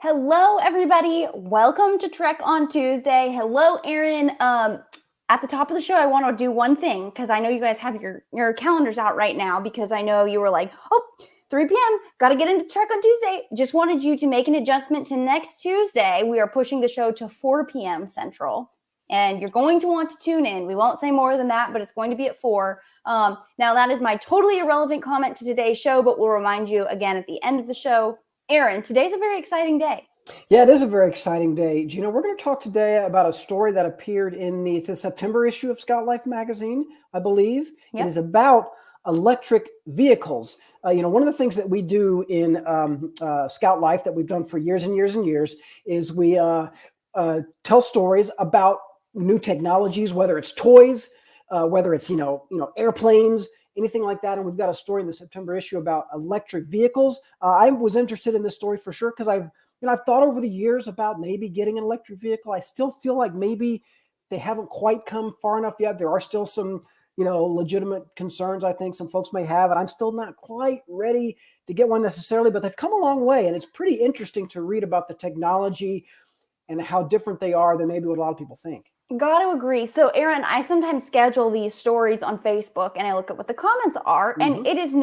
Hello, everybody. Welcome to Trek on Tuesday. Hello, Aaron. At the top of the show, I want to do one thing because I know you guys have your calendars out right now because I know you were like, 3 p.m., got to get into Trek on Tuesday. Just wanted you to make an adjustment to next Tuesday. We are pushing the show to 4 p.m. Central, and you're going to want to tune in. We won't say more than that, but it's going to be at 4. Now, that is my totally irrelevant comment to today's show, but we'll remind you again at the end of the show. Aaron, today's a very exciting day. Yeah, it is a very exciting day. Gina, we're going to talk today about a story that appeared in the September issue of Scout Life magazine, I believe. Yep. It is about electric vehicles. One of the things that we do in Scout Life that we've done for years and years and years is we tell stories about new technologies, whether it's toys, whether it's, airplanes, anything like that. And we've got a story in the September issue about electric vehicles. I was interested in this story for sure because I've thought over the years about maybe getting an electric vehicle. I still feel like maybe they haven't quite come far enough yet. There are still some, legitimate concerns I think some folks may have, and I'm still not quite ready to get one necessarily, but they've come a long way. And it's pretty interesting to read about the technology and how different they are than maybe what a lot of people think. Got to agree. So, Aaron, I sometimes schedule these stories on Facebook and I look at what the comments are. Mm-hmm. And it is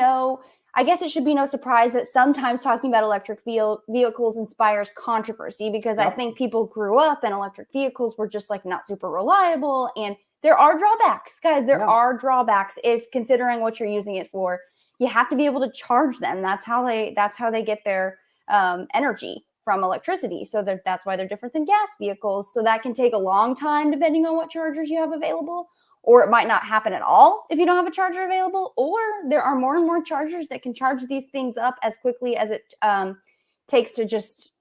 I guess it should be no surprise that sometimes talking about electric vehicles inspires controversy because I think people grew up and electric vehicles were just like not super reliable. And there are drawbacks, guys. There are drawbacks if considering what you're using it for. You have to be able to charge them. That's how they get their energy from electricity. So that's why they're different than gas vehicles. So that can take a long time depending on what chargers you have available, or it might not happen at all if you don't have a charger available, or there are more and more chargers that can charge these things up as quickly as it takes to just,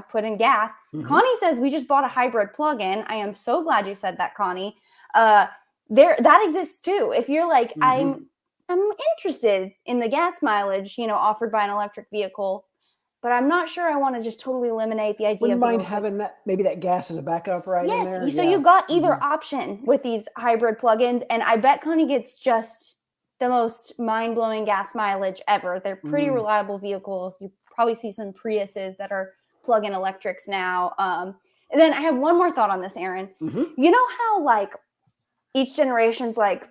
put in gas. Mm-hmm. Connie says, we just bought a hybrid plug-in. I am so glad you said that, Connie. That exists too. If you're like, mm-hmm. I'm interested in the gas mileage, offered by an electric vehicle, but I'm not sure I want to just totally eliminate the idea. Wouldn't mind having that, maybe that gas as a backup right in there. Yes, so you got either option with these hybrid plugins, and I bet Connie gets just the most mind-blowing gas mileage ever. They're pretty reliable vehicles. You probably see some Priuses that are plug-in electrics now. And then I have one more thought on this, Aaron. Mm-hmm. You know how like each generation's like,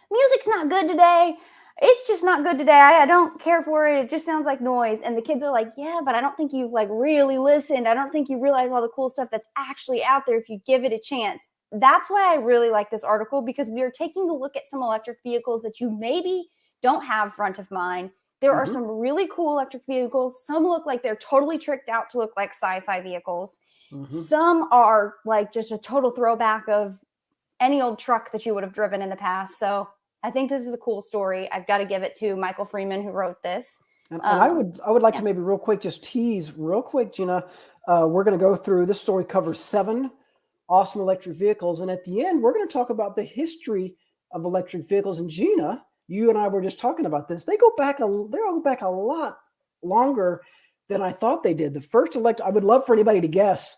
music's not good today. It's just not good today. I don't care for it. It just sounds like noise. And the kids are like, yeah, but I don't think you've like really listened. I don't think you realize all the cool stuff that's actually out there if you give it a chance. That's why I really like this article, because we are taking a look at some electric vehicles that you maybe don't have front of mind. There are some really cool electric vehicles. Some look like they're totally tricked out to look like sci-fi vehicles. Mm-hmm. Some are like just a total throwback of any old truck that you would have driven in the past. So I think this is a cool story. I've got to give it to Michael Freeman, who wrote this. And I would like to maybe real quick, just tease real quick, Gina. We're going to go through, this story covers 7 awesome electric vehicles. And at the end, we're going to talk about the history of electric vehicles. And Gina, you and I were just talking about this. They go back a lot longer than I thought they did. The first I would love for anybody to guess,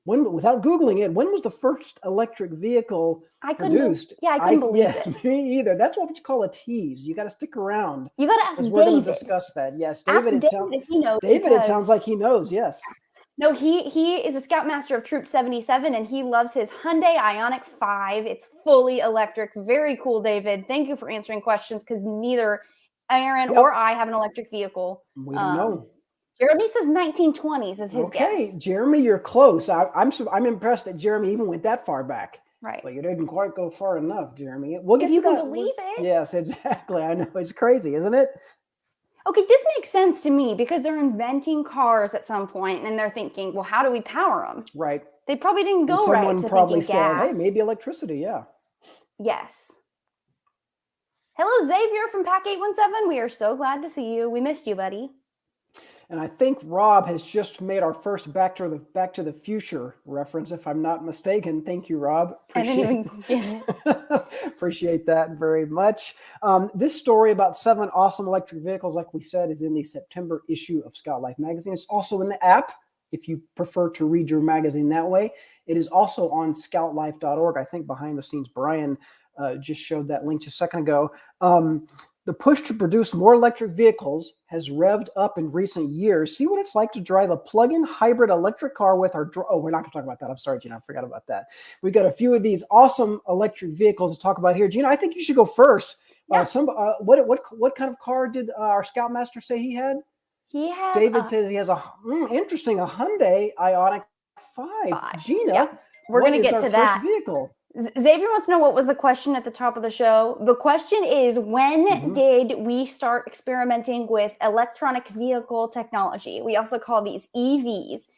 without Googling it, when was the first electric vehicle produced? I couldn't believe this. Me either. That's what you call a tease. You got to stick around. You got to ask David. We're going to discuss that. Yes, David. If he knows. David, it sounds like he knows. Yes. No, he is a Scoutmaster of Troop 77, and he loves his Hyundai Ionic 5. It's fully electric. Very cool, David. Thank you for answering questions, because neither Aaron or I have an electric vehicle. We don't know. Jeremy says 1920s is his guess. Okay, Jeremy, you're close. I'm impressed that Jeremy even went that far back. Right. But you didn't quite go far enough, Jeremy. We'll get if you to can that. Believe it. Yes, exactly. I know. It's crazy, isn't it? Okay, this makes sense to me because they're inventing cars at some point and they're thinking, well, how do we power them? Right. They probably didn't go right to someone probably thinking said, gas. hey, maybe electricity, yeah. Yes. Hello, Xavier from Pack 817. We are so glad to see you. We missed you, buddy. And I think Rob has just made our first Back to the Future reference, if I'm not mistaken. Thank you, Rob. Appreciate that very much. This story about 7 awesome electric vehicles, like we said, is in the September issue of Scout Life magazine. It's also in the app if you prefer to read your magazine that way. It is also on scoutlife.org. I think behind the scenes, Brian just showed that link just a second ago. The push to produce more electric vehicles has revved up in recent years. See what it's like to drive a plug-in hybrid electric car with our... Oh, we're not going to talk about that. I'm sorry, Gina. I forgot about that. We got a few of these awesome electric vehicles to talk about here. Gina, I think you should go first. Yeah. What kind of car did our Scoutmaster say he had? He has... David says he has a Hyundai Ionic 5. Gina, yeah. We're going to get to that. Vehicle? Xavier wants to know what was the question at the top of the show. The question is, when did we start experimenting with electronic vehicle technology? We also call these EVs.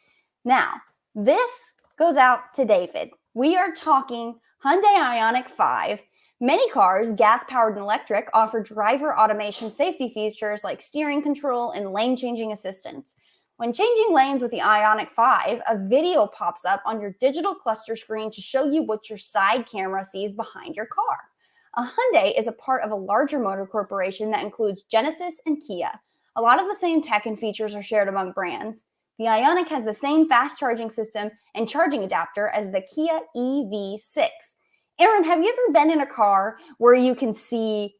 Now, this goes out to David. We are talking Hyundai Ionic 5. Many cars, gas-powered and electric, offer driver automation safety features like steering control and lane-changing assistance. When changing lanes with the Ionic 5, a video pops up on your digital cluster screen to show you what your side camera sees behind your car. A Hyundai is a part of a larger motor corporation that includes Genesis and Kia. A lot of the same tech and features are shared among brands. The Ionic has the same fast charging system and charging adapter as the Kia EV6. Aaron, have you ever been in a car where you can see,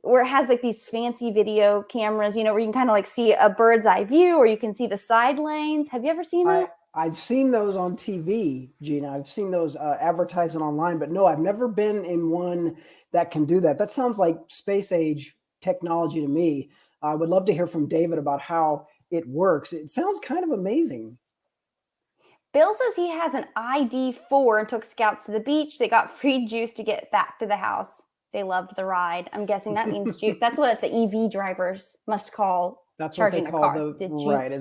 where it has like these fancy video cameras, where you can kind of like see a bird's eye view, or you can see the side lanes? Have you ever seen that? I've seen those on TV, Gina. I've seen those advertising online, but no, I've never been in one that can do that. That sounds like space age technology to me. I would love to hear from David about how it works. It sounds kind of amazing. Bill says he has an ID4 and took scouts to the beach. They got free juice to get back to the house. They loved the ride. I'm guessing that means juice. That's what the EV drivers must call charging a car. Right.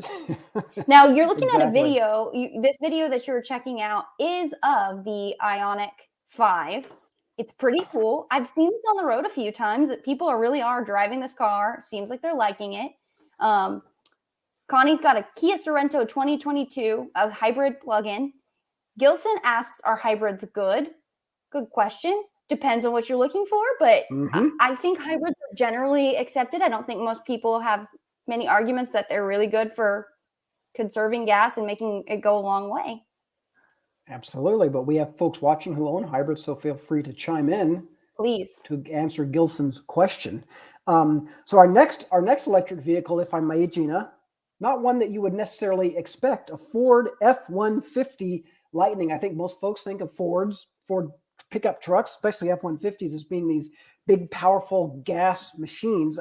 Now, you're looking at a video. This video that you're checking out is of the Ionic 5. It's pretty cool. I've seen this on the road a few times. People really are driving this car. Seems like they're liking it. Connie's got a Kia Sorento 2022, a hybrid plug-in. Gilson asks, are hybrids good? Good question. Depends on what you're looking for, but I think hybrids are generally accepted. I don't think most people have many arguments that they're really good for conserving gas and making it go a long way. Absolutely, but we have folks watching who own hybrids, so feel free to chime in, please, to answer Gilson's question. So our next electric vehicle, if I may, Gina, not one that you would necessarily expect, a Ford F-150 Lightning. I think most folks think of Ford pickup trucks, especially F-150s, as being these big, powerful gas machines.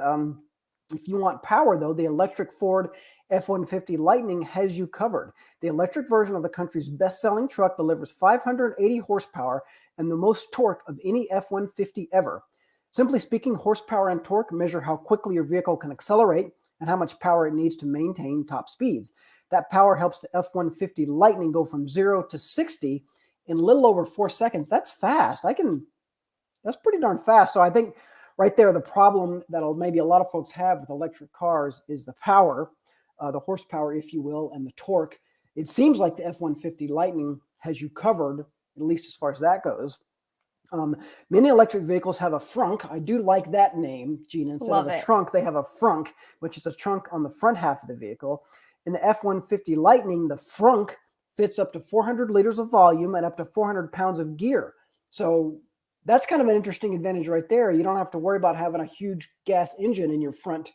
If you want power, though, the electric Ford F-150 Lightning has you covered. The electric version of the country's best-selling truck delivers 580 horsepower and the most torque of any F-150 ever. Simply speaking, horsepower and torque measure how quickly your vehicle can accelerate and how much power it needs to maintain top speeds. That power helps the F-150 Lightning go from 0 to 60 in a little over 4 seconds. That's fast. That's pretty darn fast. So I think right there, the problem that maybe a lot of folks have with electric cars is the power, the horsepower, if you will, and the torque. It seems like the F-150 Lightning has you covered, at least as far as that goes. Many electric vehicles have a frunk. I do like that name, Gina. Instead of a trunk, they have a frunk, which is a trunk on the front half of the vehicle. In the F-150 Lightning, the frunk fits up to 400 liters of volume and up to 400 pounds of gear. So that's kind of an interesting advantage right there. You don't have to worry about having a huge gas engine in your frunk,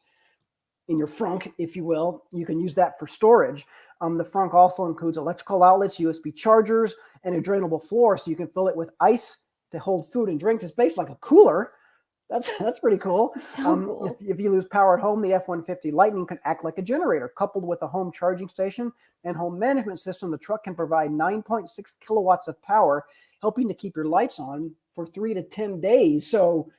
if you will. You can use that for storage. The frunk also includes electrical outlets, USB chargers, and a drainable floor, so you can fill it with ice to hold food and drinks. It's basically like a cooler. That's pretty cool. So cool. If you lose power at home, the F-150 Lightning can act like a generator. Coupled with a home charging station and home management system, the truck can provide 9.6 kilowatts of power, helping to keep your lights on for 3 to 10 days. So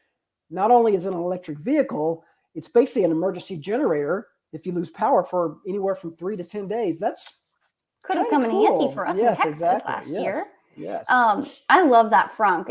not only is it an electric vehicle, it's basically an emergency generator if you lose power for anywhere from 3 to 10 days. That's could have come in handy for us in Texas last year. Yes. I love that frunk.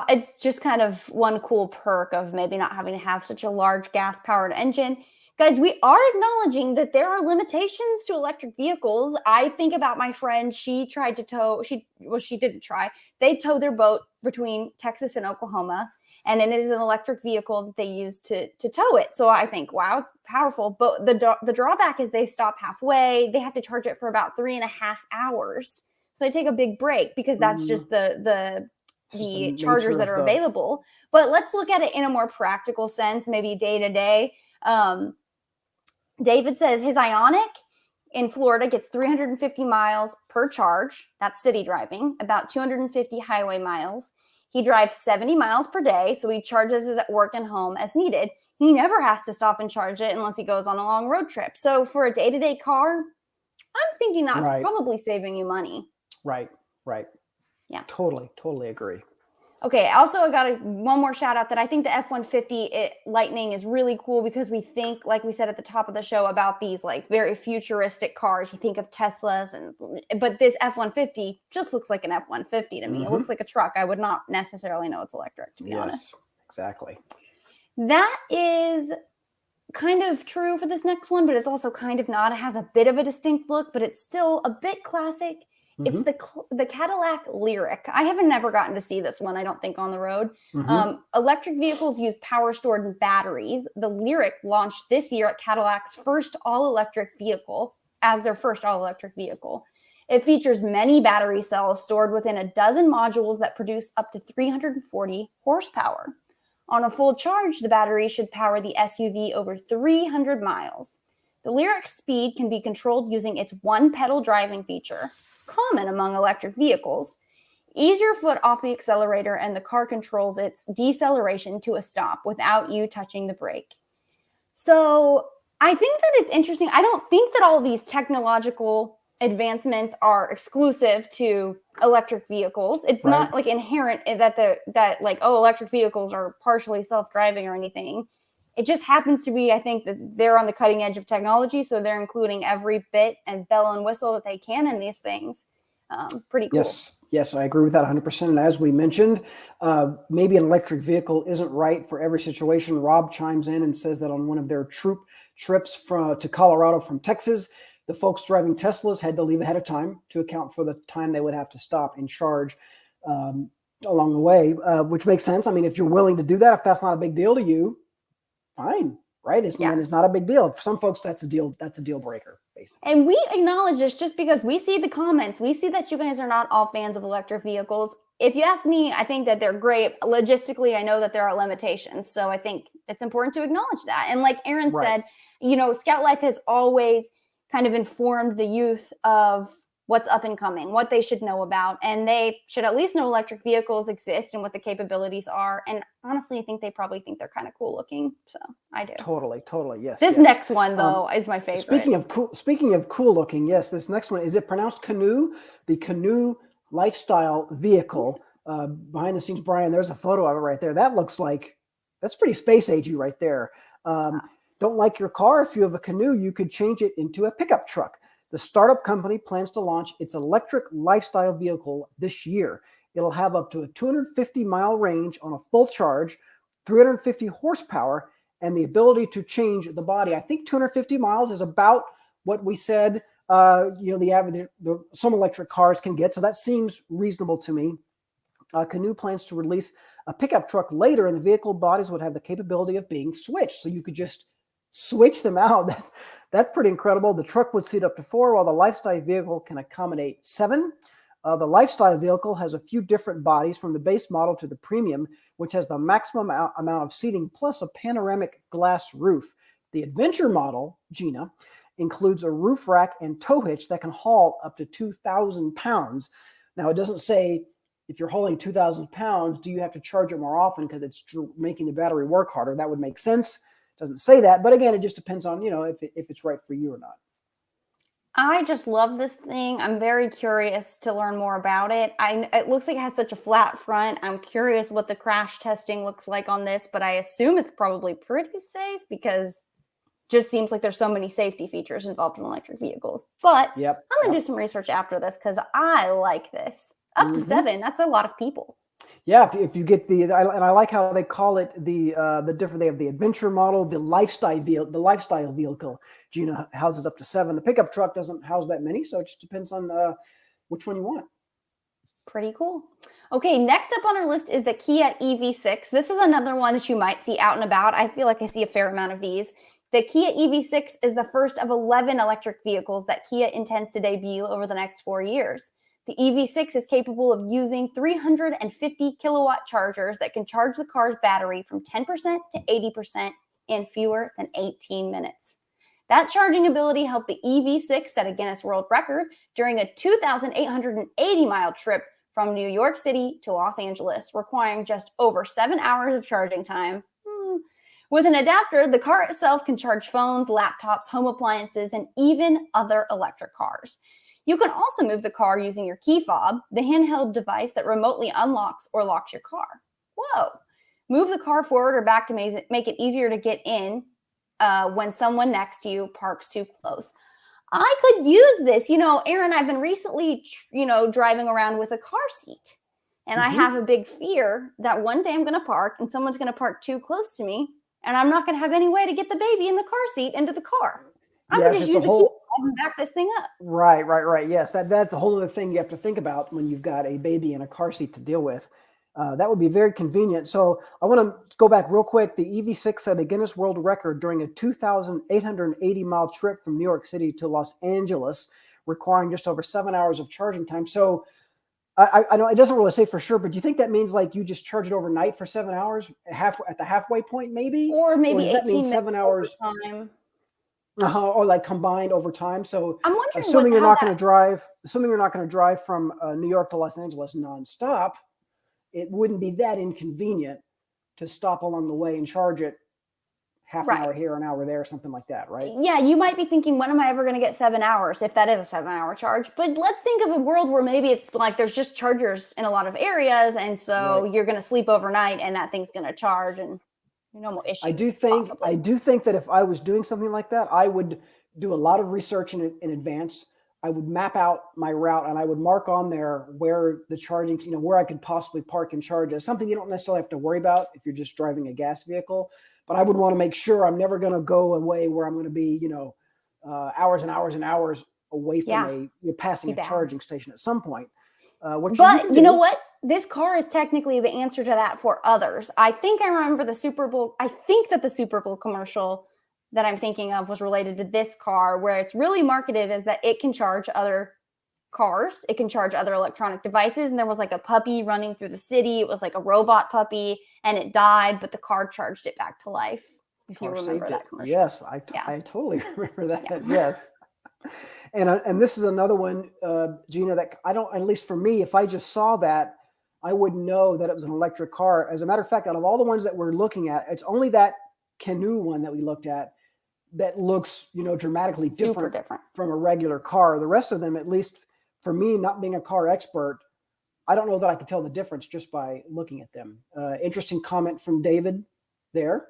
It's just kind of one cool perk of maybe not having to have such a large gas-powered engine. Guys, we are acknowledging that there are limitations to electric vehicles. I think about my friend. She tried to tow. She didn't try. They towed their boat between Texas and Oklahoma, and it is an electric vehicle that they use to tow it. So I think, wow, it's powerful. But the drawback is they stop halfway. They have to charge it for about 3.5 hours. So they take a big break because that's just the the chargers that are available. But let's look at it in a more practical sense, maybe day to day. David says his Ionic in Florida gets 350 miles per charge. That's city driving, about 250 highway miles. He drives 70 miles per day, so he charges his at work and home as needed. He never has to stop and charge it unless he goes on a long road trip. So for a day-to-day car, I'm thinking that's probably saving you money. Right. Yeah. Totally agree. Okay, also I got one more shout out that I think the F-150 Lightning is really cool because we think, like we said at the top of the show, about these like very futuristic cars. You think of Teslas, but this F-150 just looks like an F-150 to me. It looks like a truck. I would not necessarily know it's electric, to be honest. Exactly. That is kind of true for this next one, but it's also kind of not. It has a bit of a distinct look, but it's still a bit classic. It's the Cadillac Lyric. I haven't never gotten to see this one, I don't think, on the road. Electric vehicles use power stored in batteries. The Lyric launched this year at Cadillac's first all-electric vehicle, as their first all-electric vehicle. It features many battery cells stored within a dozen modules that produce up to 340 horsepower. On a full charge, the battery should power the SUV over 300 miles. The Lyric's speed can be controlled using its one-pedal driving feature, common among electric vehicles. Ease your foot off the accelerator and the car controls its deceleration to a stop without you touching the brake. So I think that it's interesting. I don't think that all of these technological advancements are exclusive to electric vehicles. It's not like inherent that electric vehicles are partially self-driving or anything. It just happens to be, I think, that they're on the cutting edge of technology, so they're including every bit and bell and whistle that they can in these things. Pretty cool. Yes, I agree with that 100%. And as we mentioned, maybe an electric vehicle isn't right for every situation. Rob chimes in and says that on one of their trips to Colorado from Texas, the folks driving Teslas had to leave ahead of time to account for the time they would have to stop and charge along the way, which makes sense. I mean, if you're willing to do that, if that's not a big deal to you, fine, right? It's not a big deal. For some folks, that's a deal breaker, basically. And we acknowledge this just because we see the comments. We see that you guys are not all fans of electric vehicles. If you ask me, I think that they're great. Logistically, I know that there are limitations. So I think it's important to acknowledge that. And like Aaron said, Scout Life has always kind of informed the youth of what's up and coming, what they should know about. And they should at least know electric vehicles exist and what the capabilities are. And honestly, I think they probably think they're kind of cool looking. So I do. Totally. Yes. This next one, though, is my favorite. Speaking of cool looking, yes, this next one, is it pronounced Canoe? The Canoe lifestyle vehicle. Behind the scenes, Brian, there's a photo of it right there. That's pretty space agey right there. Don't like your car? If you have a Canoe, you could change it into a pickup truck. The startup company plans to launch its electric lifestyle vehicle this year. It'll have up to a 250-mile range on a full charge, 350 horsepower, and the ability to change the body. I think 250 miles is about what we said, the average some electric cars can get. So that seems reasonable to me. Canoe plans to release a pickup truck later, and the vehicle bodies would have the capability of being switched. So you could just switch them out. That's pretty incredible. The truck would seat up to 4, while the lifestyle vehicle can accommodate 7. The lifestyle vehicle has a few different bodies, from the base model to the premium, which has the maximum amount of seating plus a panoramic glass roof. The adventure model, Gina, includes a roof rack and tow hitch that can haul up to 2,000 pounds. Now, it doesn't say if you're hauling 2,000 pounds, do you have to charge it more often because it's making the battery work harder? That would make sense. Doesn't say that, but again, it just depends on if it's right for you or not. I just love this thing. I'm very curious to learn more about it. It looks like it has such a flat front. I'm curious what the crash testing looks like on this, but I assume it's probably pretty safe because it just seems like there's so many safety features involved in electric vehicles. But I'm gonna do some research after this because I like this. Up to 7. That's a lot of people. Yeah, if you get and I like how they call it the different. They have the adventure model, the lifestyle vehicle. Gina houses up to 7. The pickup truck doesn't house that many, so it just depends on which one you want. Pretty cool. Okay, next up on our list is the Kia EV6. This is another one that you might see out and about. I feel like I see a fair amount of these. The Kia EV6 is the first of 11 electric vehicles that Kia intends to debut over the next 4 years. The EV6 is capable of using 350 kilowatt chargers that can charge the car's battery from 10% to 80% in fewer than 18 minutes. That charging ability helped the EV6 set a Guinness World Record during a 2,880-mile trip from New York City to Los Angeles, requiring just over 7 hours of charging time. With an adapter, the car itself can charge phones, laptops, home appliances, and even other electric cars. You can also move the car using your key fob, the handheld device that remotely unlocks or locks your car. Whoa! Move the car forward or back to make it easier to get in when someone next to you parks too close. I could use this. Aaron, I've been recently, driving around with a car seat. And I have a big fear that one day I'm going to park and someone's going to park too close to me. And I'm not going to have any way to get the baby in the car seat into the car. I'm going to just use the key and back this thing up. Right. Yes, that's a whole other thing you have to think about when you've got a baby in a car seat to deal with. That would be very convenient. So I want to go back real quick. The EV6 set a Guinness World Record during a 2,880-mile trip from New York City to Los Angeles, requiring just over 7 hours of charging time. So I know it doesn't really say for sure, but do you think that means like you just charge it overnight for 7 hours, at the halfway point, maybe? Or maybe does that mean 7 hours? Time. Or like combined over time. So I'm wondering, assuming you're not going to drive from New York to Los Angeles nonstop, it wouldn't be that inconvenient to stop along the way and charge it half an hour here, an hour there, something like that, right? Yeah, you might be thinking, when am I ever going to get 7 hours, if that is a 7-hour charge? But let's think of a world where maybe it's like there's just chargers in a lot of areas, and so you're going to sleep overnight and that thing's going to charge, and no more issues. I do think that if I was doing something like that, I would do a lot of research in advance. I would map out my route and I would mark on there where the charging, where I could possibly park and charge. It's something you don't necessarily have to worry about if you're just driving a gas vehicle, but I would want to make sure I'm never going to go away where I'm going to be, hours and hours and hours away from passing a charging station at some point. But you know what? This car is technically the answer to that for others. I think I remember the Super Bowl. I think that the Super Bowl commercial that I'm thinking of was related to this car, where it's really marketed as that it can charge other cars. It can charge other electronic devices. And there was like a puppy running through the city. It was like a robot puppy and it died, but the car charged it back to life. If you remember that commercial. Yes, I totally remember that. Yeah. Yes. And this is another one, Gina, that I don't, at least for me, if I just saw that, I wouldn't know that it was an electric car. As a matter of fact, out of all the ones that we're looking at, it's only that Canoe one that we looked at that looks, dramatically different from a regular car. The rest of them, at least for me, not being a car expert, I don't know that I could tell the difference just by looking at them. Interesting comment from David there.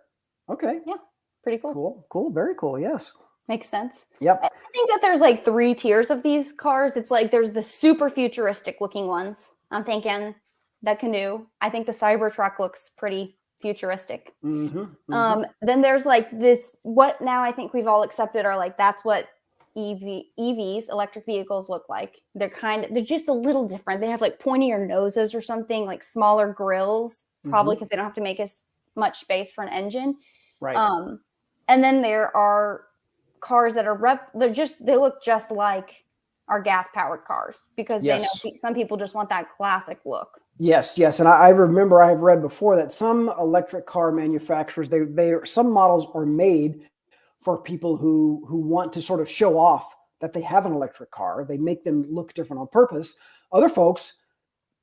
Okay. Yeah. Pretty cool. Cool. Very cool. Yes. Makes sense. Yep. I think that there's like 3 tiers of these cars. It's like there's the super futuristic looking ones. I'm thinking the Canoe. I think the Cybertruck looks pretty futuristic. Then there's like this, what now I think we've all accepted are like, that's what EVs, electric vehicles, look like. They're just a little different. They have like pointier noses or something, like smaller grills, probably because they don't have to make as much space for an engine. Right. And then there are cars that are they look just like our gas powered cars, because they know some people just want that classic look. Yes. And I remember I have read before that some electric car manufacturers, some models are made for people who want to sort of show off that they have an electric car. They make them look different on purpose. Other folks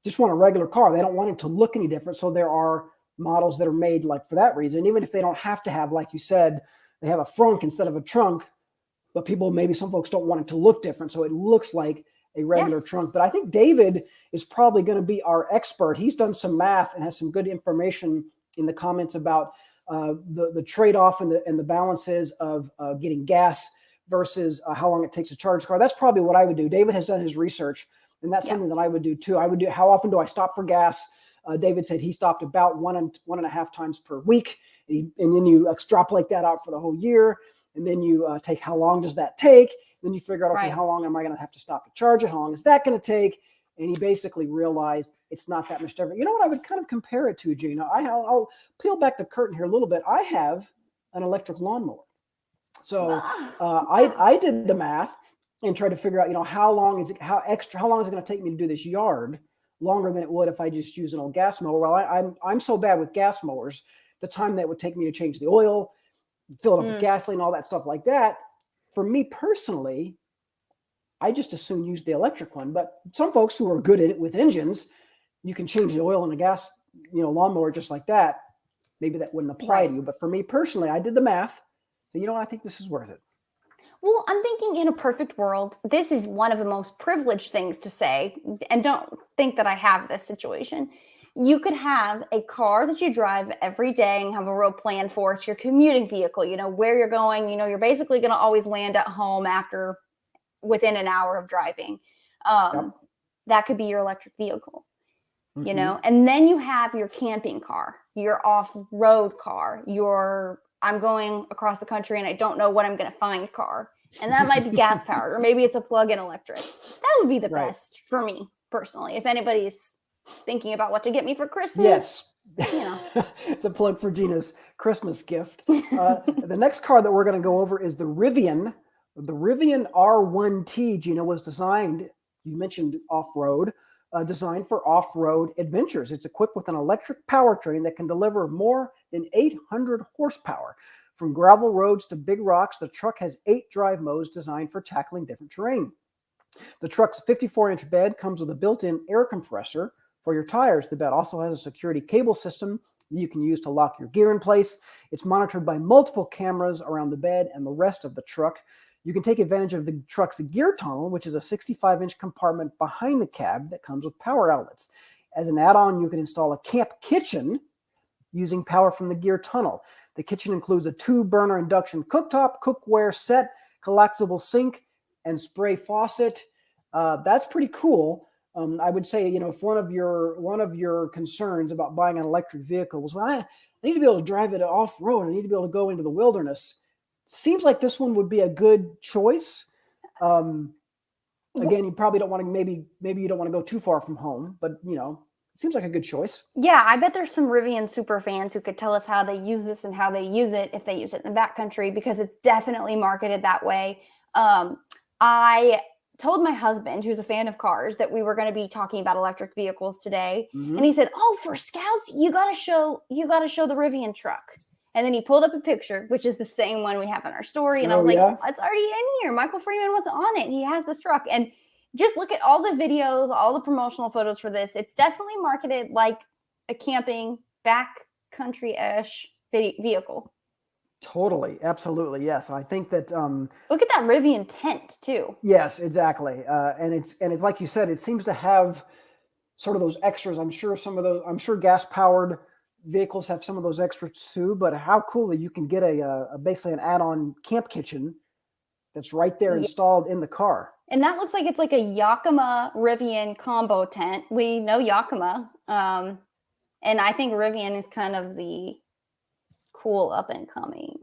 just want a regular car. They don't want it to look any different. So there are models that are made like for that reason, even if they don't have to have, like you said, they have a frunk instead of a trunk, but some folks don't want it to look different. So it looks like a regular trunk. But I think David is probably going to be our expert. He's done some math and has some good information in the comments about the trade-off and the balances of getting gas versus how long it takes to charge a car. That's probably what I would do. David has done his research, and that's something that I would do too. I would do, how often do I stop for gas? David said he stopped about 1.5 times per week. And then you extrapolate that out for the whole year. And then you take how long does that take? Then you figure out, okay, how long am I going to have to stop to charge it? How long is that going to take? And he basically realized it's not that much different. You know what I would kind of compare it to, Gina? I'll peel back the curtain here a little bit. I have an electric lawnmower. So I did the math. and try to figure out, how long is it going to take me to do this yard, longer than it would if I just use an old gas mower. Well, I'm so bad with gas mowers, the time that would take me to change the oil, fill it up with gasoline, all that stuff like that. For me personally, I just as soon use the electric one. But some folks who are good at it with engines, you can change the oil in a gas, lawnmower just like that. Maybe that wouldn't apply to you. But for me personally, I did the math. So, I think this is worth it. Well, I'm thinking in a perfect world, this is one of the most privileged things to say, and don't think that I have this situation. You could have a car that you drive every day and have a real plan for. It's your commuting vehicle, where you're going, you're basically going to always land at home within an hour of driving. That could be your electric vehicle, and then you have your camping car, your off-road car, I'm going across the country and I don't know what I'm going to find car. And that might be gas powered, or maybe it's a plug-in electric. That would be the best for me personally. If anybody's thinking about what to get me for Christmas. Yes. It's a plug for Gina's Christmas gift. The next car that we're going to go over is the Rivian. The Rivian R1T, Gina, was designed, you mentioned off-road, designed for off-road adventures. It's equipped with an electric powertrain that can deliver more than 800 horsepower. From gravel roads to big rocks, the truck has 8 drive modes designed for tackling different terrain. The truck's 54-inch bed comes with a built-in air compressor for your tires. The bed also has a security cable system that you can use to lock your gear in place. It's monitored by multiple cameras around the bed and the rest of the truck. You can take advantage of the truck's gear tunnel, which is a 65-inch compartment behind the cab that comes with power outlets. As an add-on, you can install a camp kitchen using power from the gear tunnel. The kitchen includes a 2-burner induction cooktop, cookware set, collapsible sink, and spray faucet. That's pretty cool. I would say, if one of your concerns about buying an electric vehicle was, well, I need to be able to drive it off-road. I need to be able to go into the wilderness. Seems like this one would be a good choice. Again, you probably don't want to, maybe you don't want to go too far from home, but it seems like a good choice. Yeah, I bet there's some Rivian super fans who could tell us how they use this and how they use it if they use it in the backcountry, because it's definitely marketed that way. I told my husband, who's a fan of cars, that we were going to be talking about electric vehicles today. And he said, "Oh, for Scouts, you got to show the Rivian truck." And then he pulled up a picture, which is the same one we have in our story. And I was like, it's already in here. Michael Freeman wasn't on it. He has this truck. And just look at all the videos, all the promotional photos for this. It's definitely marketed like a camping backcountry-ish vehicle. Totally. Absolutely. Yes. I think that, look at that Rivian tent too. Yes, exactly. And it's like you said, it seems to have sort of those extras. I'm sure gas powered vehicles have some of those extras too, but how cool that you can get basically an add-on camp kitchen that's right there installed in the car. And that looks like it's like a Yakima Rivian combo tent. We know Yakima. And I think Rivian is kind of the cool up and coming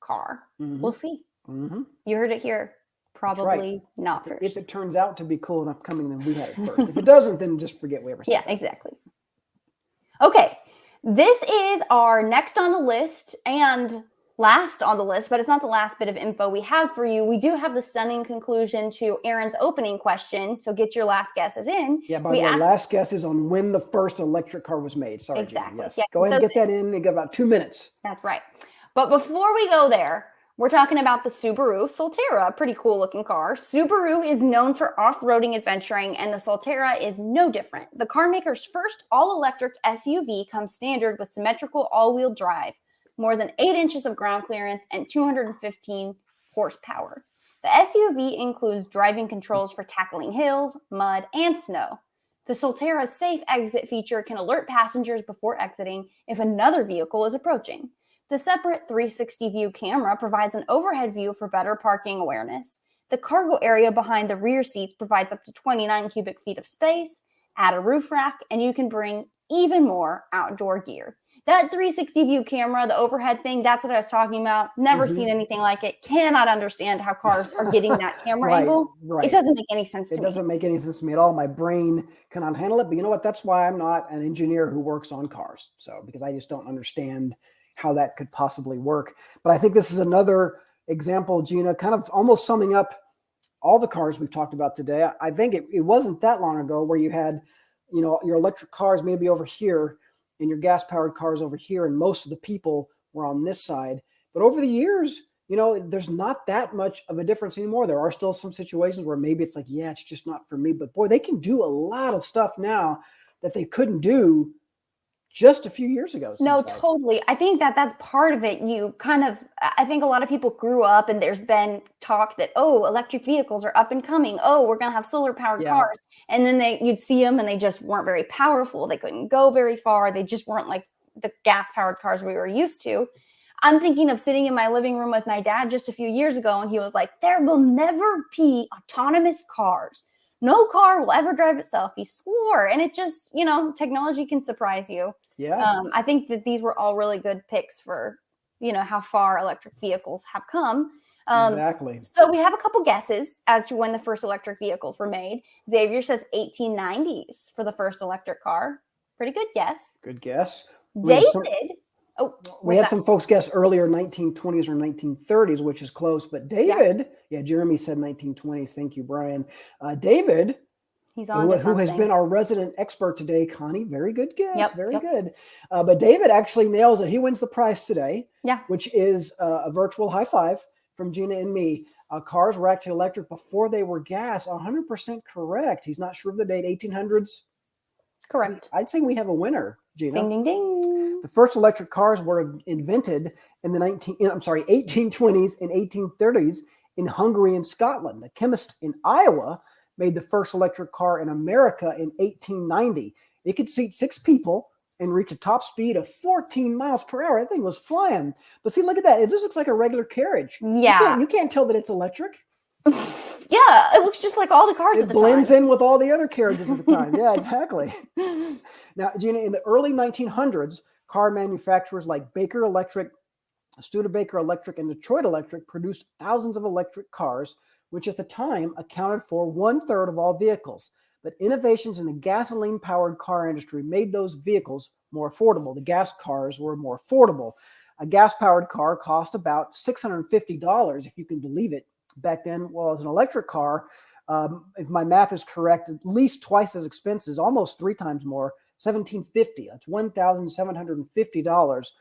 car. We'll see. You heard it here. Probably not first. If it turns out to be cool and upcoming, then we had it first. If it doesn't, then just forget we ever said that. Exactly. Okay. This is our next on the list and last on the list, but it's not the last bit of info we have for you. We do have the stunning conclusion to Aaron's opening question, so get your last guesses in. Yeah, by the way, last guess is on when the first electric car was made. Sorry, exactly. Yes. Yeah, go ahead and get that in. You got about 2 minutes. That's right. But before we go there, we're talking about the Subaru Solterra, a pretty cool looking car. Subaru is known for off-roading adventuring, and the Solterra is no different. The car maker's first all-electric SUV comes standard with symmetrical all-wheel drive, more than 8 inches of ground clearance, and 215 horsepower. The SUV includes driving controls for tackling hills, mud, and snow. The Solterra's safe exit feature can alert passengers before exiting if another vehicle is approaching. The separate 360 view camera provides an overhead view for better parking awareness. The cargo area behind the rear seats provides up to 29 cubic feet of space. Add a roof rack, and you can bring even more outdoor gear. That 360 view camera, the overhead thing, that's what I was talking about. Never seen anything like it. Cannot understand how cars are getting that camera angle. It doesn't make any sense to me. It doesn't make any sense to me at all. My brain cannot handle it. But you know what? That's why I'm not an engineer who works on cars. Because I just don't understand how that could possibly work. But I think this is another example, Gina, kind of almost summing up all the cars we've talked about today. I think it wasn't that long ago where you had, your electric cars maybe over here and your gas-powered cars over here, and most of the people were on this side. But over the years, there's not that much of a difference anymore. There are still some situations where maybe it's like, yeah, it's just not for me. But boy, they can do a lot of stuff now that they couldn't do just a few years ago. No, totally. I think that's part of it. I think a lot of people grew up and there's been talk that, electric vehicles are up and coming. We're going to have solar powered cars. And then you'd see them and they just weren't very powerful. They couldn't go very far. They just weren't like the gas powered cars we were used to. I'm thinking of sitting in my living room with my dad just a few years ago, and he was like, there will never be autonomous cars. No car will ever drive itself. He swore. And it just, technology can surprise you. Yeah. I think that these were all really good picks for, how far electric vehicles have come. Exactly. So we have a couple guesses as to when the first electric vehicles were made. Xavier says 1890s for the first electric car. Pretty good guess. Good guess. David. We had some folks guess earlier 1920s or 1930s, which is close. But David, Jeremy said 1920s. Thank you, Brian. David, he's on who has been our resident expert today, Connie. Very good guess. Yep, very good. But David actually nails it. He wins the prize today, which is a virtual high five from Gina and me. Cars were actually electric before they were gas. 100% correct. He's not sure of the date. 1800s. Correct. I'd say we have a winner, Gina. Ding, ding, ding. The first electric cars were invented in the 1820s and 1830s in Hungary and Scotland. A chemist in Iowa made the first electric car in America in 1890. It could seat 6 people and reach a top speed of 14 miles per hour. That thing was flying. But see, look at that. It just looks like a regular carriage. Yeah. You can't tell that it's electric. Yeah, it looks just like all the cars at the time. It blends in with all the other carriages at the time. Yeah, exactly. Now, Gina, in the early 1900s, car manufacturers like Baker Electric, Studebaker Electric, and Detroit Electric produced thousands of electric cars, which at the time accounted for 1/3 of all vehicles. But innovations in the gasoline-powered car industry made those vehicles more affordable. The gas cars were more affordable. A gas-powered car cost about $650, if you can believe it, back then. Well, as an electric car, if my math is correct, at least twice as expensive, almost 3 times more, $1,750. That's $1,750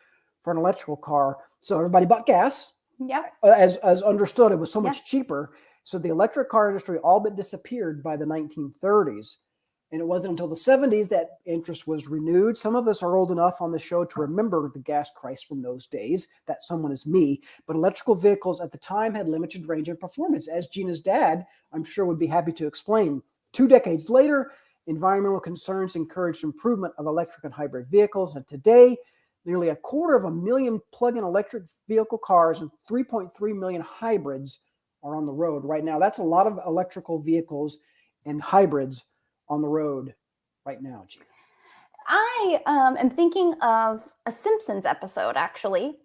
for an electrical car. So everybody bought gas. Yeah. As understood, it was so much cheaper. So the electric car industry all but disappeared by the 1930s. And it wasn't until the 70s that interest was renewed. Some of us are old enough on the show to remember the gas crisis from those days. That someone is me. But electrical vehicles at the time had limited range and performance, as Gina's dad, I'm sure, would be happy to explain. 2 decades later, environmental concerns encouraged improvement of electric and hybrid vehicles. And today, nearly 250,000 plug-in electric vehicle cars and 3.3 million hybrids are on the road right now. That's a lot of electrical vehicles and hybrids on the road right now, Gina. I am thinking of a Simpsons episode, actually.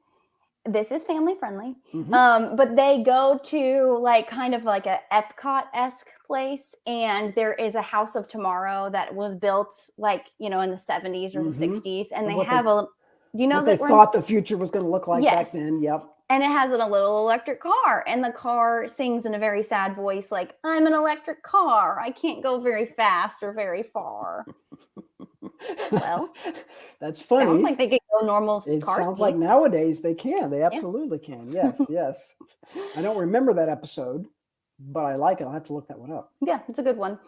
This is family friendly, but they go to kind of like a Epcot-esque place, and there is a House of Tomorrow that was built in the 70s or the 60s, and they have they thought the future was going to look like back then. Yep. And it has a little electric car, and the car sings in a very sad voice, like, I'm an electric car. I can't go very fast or very far. Well, that's funny. Sounds like they could go normal It car sounds speed. like nowadays they can. They absolutely can. Yes, yes. I don't remember that episode, but I like it. I'll have to look that one up. Yeah, it's a good one.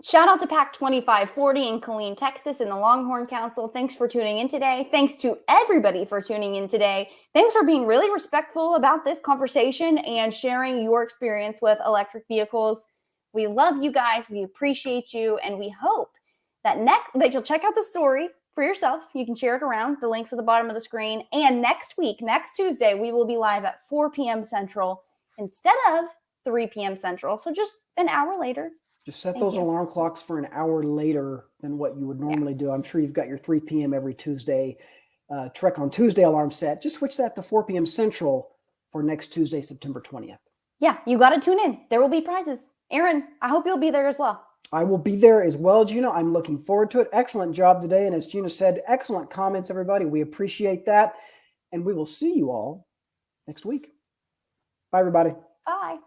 Shout out to Pack 2540 in Killeen, Texas, and the Longhorn Council. Thanks for tuning in today. Thanks to everybody for tuning in today. Thanks for being really respectful about this conversation and sharing your experience with electric vehicles. We love you guys. We appreciate you. And we hope that you'll check out the story for yourself. You can share it around. The link's at the bottom of the screen. And next Tuesday, we will be live at 4 p.m. Central instead of 3 p.m. Central. So just an hour later. Just set those alarm clocks for an hour later than what you would normally do. I'm sure you've got your 3 p.m. every Tuesday Trek on Tuesday alarm set. Just switch that to 4 p.m. Central for next Tuesday, September 20th. Yeah, you got to tune in. There will be prizes. Aaron, I hope you'll be there as well. I will be there as well, Gina. I'm looking forward to it. Excellent job today. And as Gina said, excellent comments, everybody. We appreciate that. And we will see you all next week. Bye, everybody. Bye.